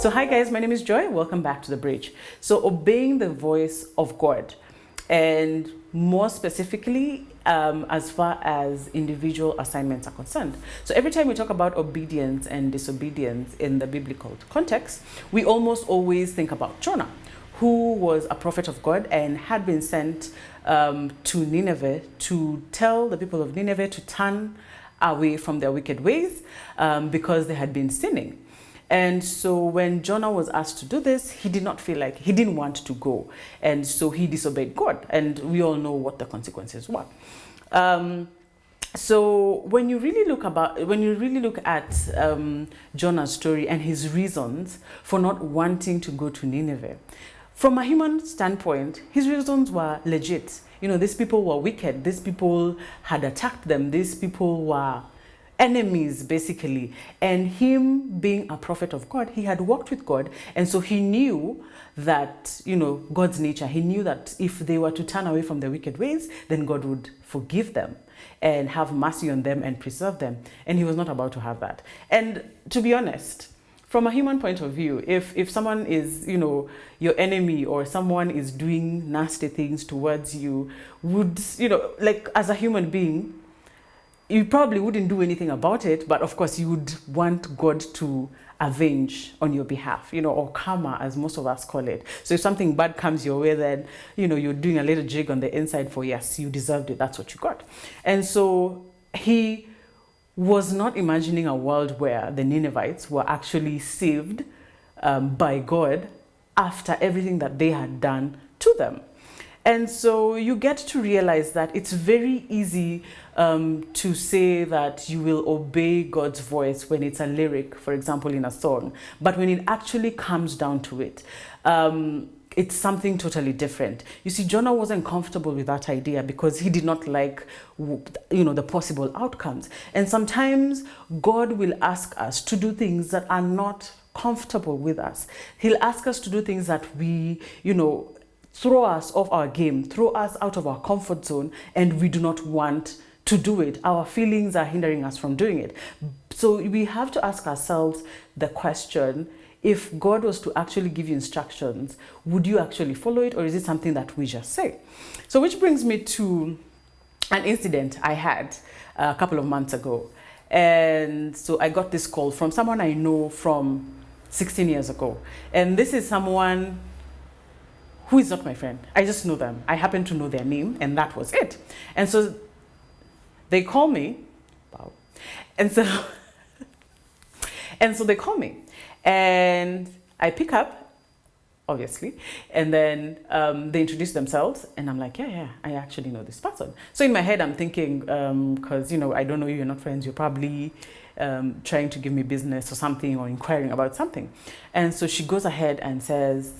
So hi guys, my name is Joy. Welcome back to The Bridge. So obeying the voice of God, and more specifically as far as individual assignments are concerned. So every time we talk about obedience and disobedience in the biblical context, we almost always think about Jonah, who was a prophet of God and had been sent to Nineveh to tell the people of Nineveh to turn away from their wicked ways because they had been sinning. And so when Jonah was asked to do this, he did not feel like, he didn't want to go. And so he disobeyed God. And we all know what the consequences were. So when you really look at Jonah's story and his reasons for not wanting to go to Nineveh, from a human standpoint, his reasons were legit. You know, these people were wicked. These people had attacked them. These people were enemies, basically. And him being a prophet of God, he had walked with God. And so he knew that, you know, God's nature. He knew that if they were to turn away from their wicked ways, then God would forgive them and have mercy on them and preserve them. And he was not about to have that. And to be honest, from a human point of view, if someone is, you know, your enemy or someone is doing nasty things towards you, would, you know, like as a human being, you probably wouldn't do anything about it, but of course you would want God to avenge on your behalf, you know, or karma, as most of us call it. So if something bad comes your way, then, you know, you're doing a little jig on the inside for, yes, you deserved it, that's what you got. And so he was not imagining a world where the Ninevites were actually saved by God after everything that they had done to them. And so you get to realize that it's very easy to say that you will obey God's voice when it's a lyric, for example, in a song. But when it actually comes down to it, it's something totally different. You see, Jonah wasn't comfortable with that idea because he did not like, you know, the possible outcomes. And sometimes God will ask us to do things that are not comfortable with us. He'll ask us to do things that we, you know, throw us off our game, throw us out of our comfort zone, and we do not want to do it. Our feelings are hindering us from doing it. So we have to ask ourselves the question, if God was to actually give you instructions, would you actually follow it, or is it something that we just say? So which brings me to an incident I had a couple of months ago. And so I got this call from someone I know from 16 years ago. And this is someone who is not my friend. I just know them. I happen to know their name, and that was it. And so they call me. Wow. And so they call me, and I pick up, obviously, and then they introduce themselves, and I'm like, yeah, I actually know this person. So in my head, I'm thinking, because, you know, I don't know you, you're not friends, you're probably trying to give me business or something, or inquiring about something. And so she goes ahead and says,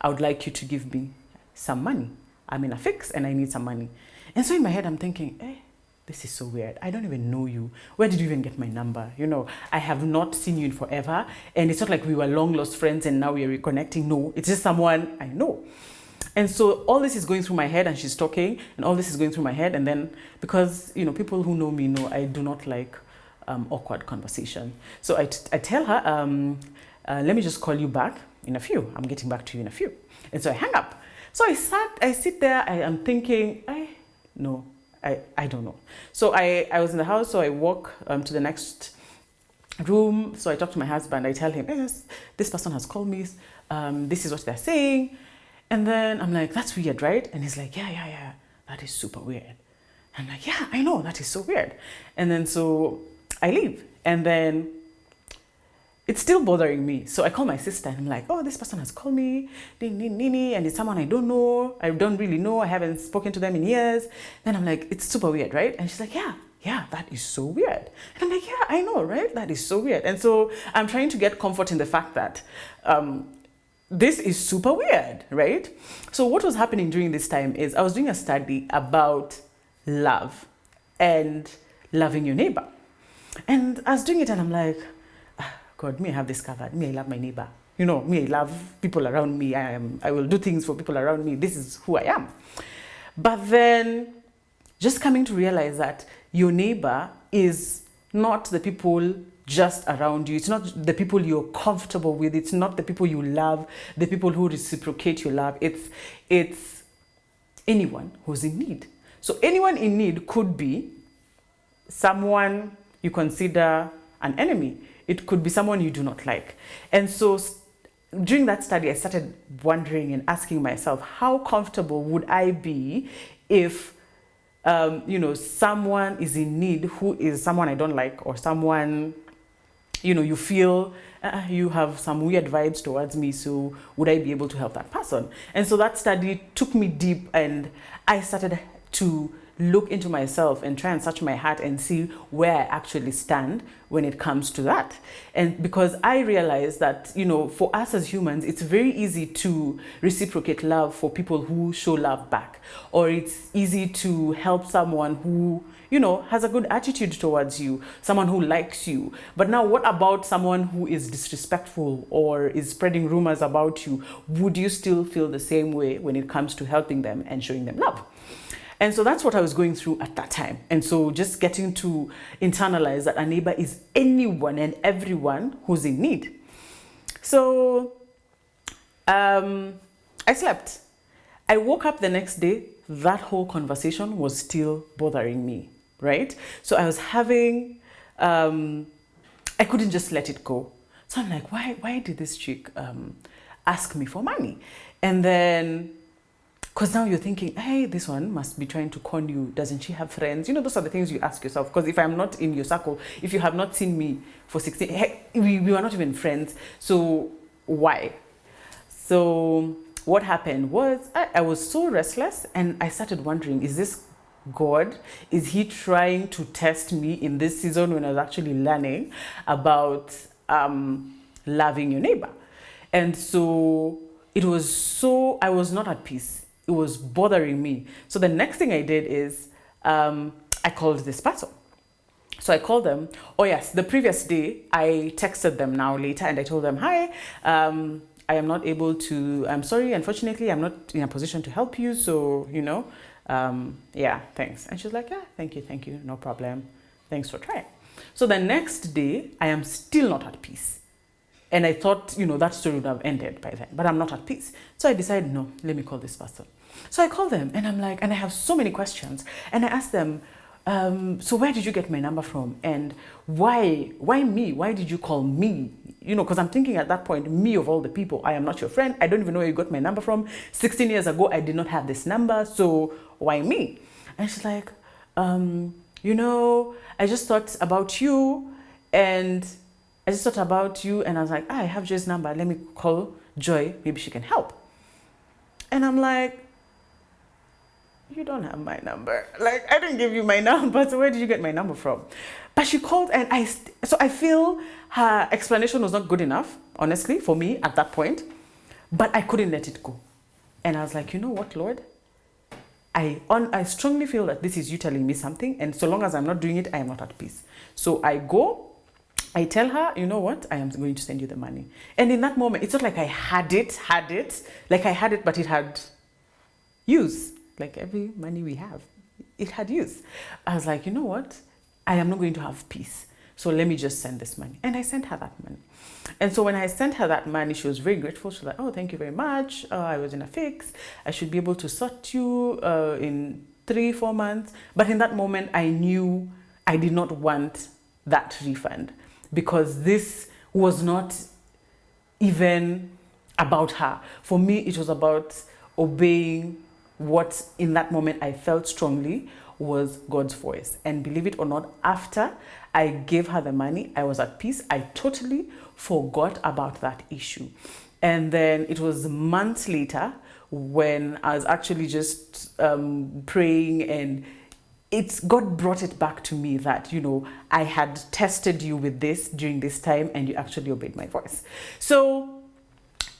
I would like you to give me some money. I'm in a fix and I need some money. And so in my head, I'm thinking, this is so weird. I don't even know you. Where did you even get my number? You know, I have not seen you in forever. And it's not like we were long lost friends and now we are reconnecting. No, it's just someone I know. And so all this is going through my head, and she's talking, and all this is going through my head. And then, because, you know, people who know me know I do not like awkward conversation. So I tell her, let me just call you back in a few. I'm getting back to you in a few. And so I hang up. So I sit there, I am thinking, I don't know. So I was in the house, so I walk to the next room. So I talk to my husband, I tell him, yes, this person has called me. This is what they're saying. And then I'm like, that's weird, right? And he's like, yeah, that is super weird. I'm like, yeah, I know, that is so weird. And then so I leave. And then it's still bothering me. So I call my sister and I'm like, oh, this person has called me, and it's someone I don't know. I don't really know. I haven't spoken to them in years. Then I'm like, it's super weird, right? And she's like, yeah, that is so weird. And I'm like, yeah, I know, right? That is so weird. And so I'm trying to get comfort in the fact that this is super weird, right? So what was happening during this time is I was doing a study about love and loving your neighbor. And I was doing it and I'm like, God, me, I have discovered, me, I love my neighbor. You know, me, I love people around me. I will do things for people around me. This is who I am. But then just coming to realize that your neighbor is not the people just around you. It's not the people you're comfortable with. It's not the people you love, the people who reciprocate your love. It's anyone who's in need. So anyone in need could be someone you consider an enemy. It could be someone you do not like. And so during that study, I started wondering and asking myself, how comfortable would I be if someone is in need who is someone I don't like, or someone, you feel you have some weird vibes towards me, so would I be able to help that person? And so that study took me deep, and I started to look into myself and try and search my heart and see where I actually stand when it comes to that. And because I realized that, for us as humans, it's very easy to reciprocate love for people who show love back, or it's easy to help someone who, has a good attitude towards you, someone who likes you. But now what about someone who is disrespectful or is spreading rumors about you? Would you still feel the same way when it comes to helping them and showing them love? And so that's what I was going through at that time. And so just getting to internalize that a neighbor is anyone and everyone who's in need. So I slept. I woke up the next day, that whole conversation was still bothering me, right? So I was having, I couldn't just let it go. So I'm like, why did this chick ask me for money? And then, because now you're thinking, hey, this one must be trying to con you. Doesn't she have friends? Those are the things you ask yourself. Because if I'm not in your circle, if you have not seen me for 16, hey, we were not even friends. So why? So what happened was I was so restless, and I started wondering, is this God? Is he trying to test me in this season when I was actually learning about loving your neighbor? And so I was not at peace. It was bothering me. So the next thing I did is I called this person. So I called them. Oh yes, the previous day I texted them now later, and I told them, hi, I am not able to, I'm sorry, unfortunately, I'm not in a position to help you. So, yeah, thanks. And she's like, yeah, thank you, no problem. Thanks for trying. So the next day I am still not at peace. And I thought, that story would have ended by then, but I'm not at peace. So I decided, no, let me call this person. So I called them, and I'm like, and I have so many questions. And I asked them, so where did you get my number from? And why me? Why did you call me? Because I'm thinking at that point, me of all the people, I am not your friend. I don't even know where you got my number from. 16 years ago, I did not have this number. So why me? And she's like, I just thought about you, and I was like, I have Joy's number. Let me call Joy. Maybe she can help. And I'm like, you don't have my number. Like, I didn't give you my number. So where did you get my number from? But she called, and I feel her explanation was not good enough, honestly, for me at that point. But I couldn't let it go. And I was like, you know what, Lord? I strongly feel that this is you telling me something. And so long as I'm not doing it, I am not at peace. So I go. I tell her, you know what, I am going to send you the money. And in that moment, it's not like I had it, like I had it, but it had use. Like every money we have, it had use. I was like, you know what, I am not going to have peace. So let me just send this money. And I sent her that money. And so when I sent her that money, she was very grateful. She was like, oh, thank you very much. I was in a fix. I should be able to sort you in 3-4 months. But in that moment, I knew I did not want that refund, because this was not even about her. For me, it was about obeying what in that moment I felt strongly was God's voice. And believe it or not, after I gave her the money, I was at peace. I totally forgot about that issue. And then it was months later when I was actually just praying, and God brought it back to me that, I had tested you with this during this time, and you actually obeyed my voice. So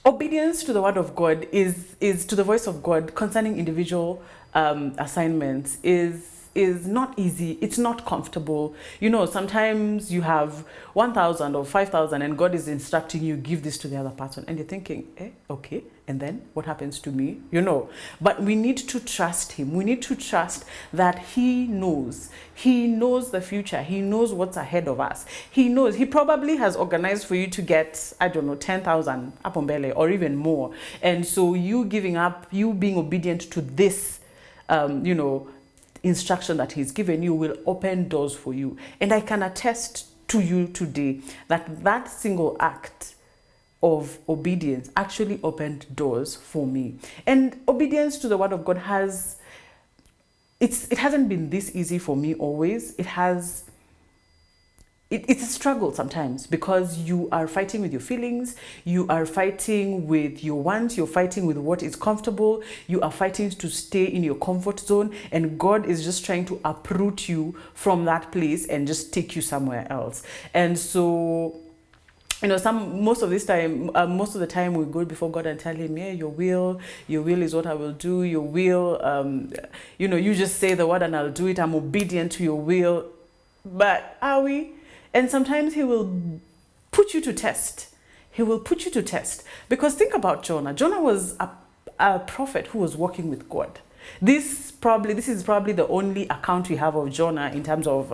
obedience to the word of God is to the voice of God concerning individual assignments is is not easy. It's not comfortable. You know, sometimes you have 1,000 or 5,000 and God is instructing you, give this to the other person. And you're thinking, okay, and then what happens to me? You know, but we need to trust him. We need to trust that he knows. He knows the future. He knows what's ahead of us. He knows. He probably has organized for you to get, I don't know, 10,000 apombele or even more. And so you giving up, you being obedient to this, you know, instruction that he's given you will open doors for you. And I can attest to you today that that single act of obedience actually opened doors for me. And obedience to the word of God it hasn't been this easy for me always. It's a struggle sometimes because you are fighting with your feelings, you are fighting with your wants, you're fighting with what is comfortable, you are fighting to stay in your comfort zone, and God is just trying to uproot you from that place and just take you somewhere else. And so, you know, most of the time we go before God and tell him, yeah, your will is what I will do. Your will, you know, you just say the word and I'll do it. I'm obedient to your will. But are we? And sometimes he will put you to test. He will put you to test. Because think about Jonah. Jonah was a prophet who was walking with God. This is probably the only account we have of Jonah in terms of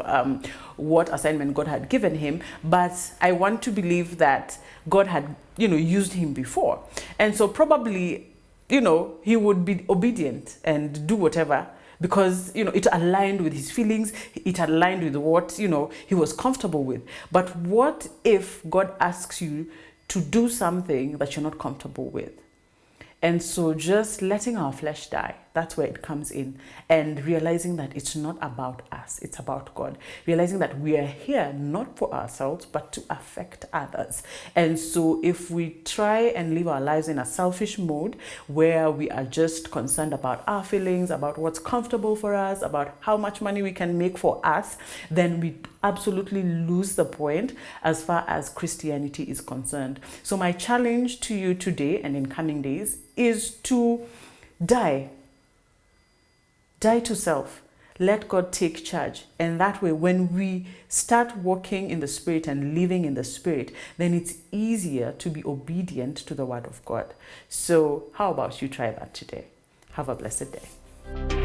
what assignment God had given him. But I want to believe that God had, you know, used him before. And so probably, you know, he would be obedient and do whatever, because, you know, it aligned with his feelings, it aligned with what, you know, he was comfortable with. But what if God asks you to do something that you're not comfortable with? And so just letting our flesh die, that's where it comes in. And realizing that it's not about us, it's about God. Realizing that we are here not for ourselves, but to affect others. And so if we try and live our lives in a selfish mode, where we are just concerned about our feelings, about what's comfortable for us, about how much money we can make for us, then we absolutely lose the point as far as Christianity is concerned. So my challenge to you today and in coming days is to die to self. Let God take charge. And that way, when we start walking in the Spirit and living in the Spirit, then it's easier to be obedient to the word of God. So how about you try that today? Have a blessed day.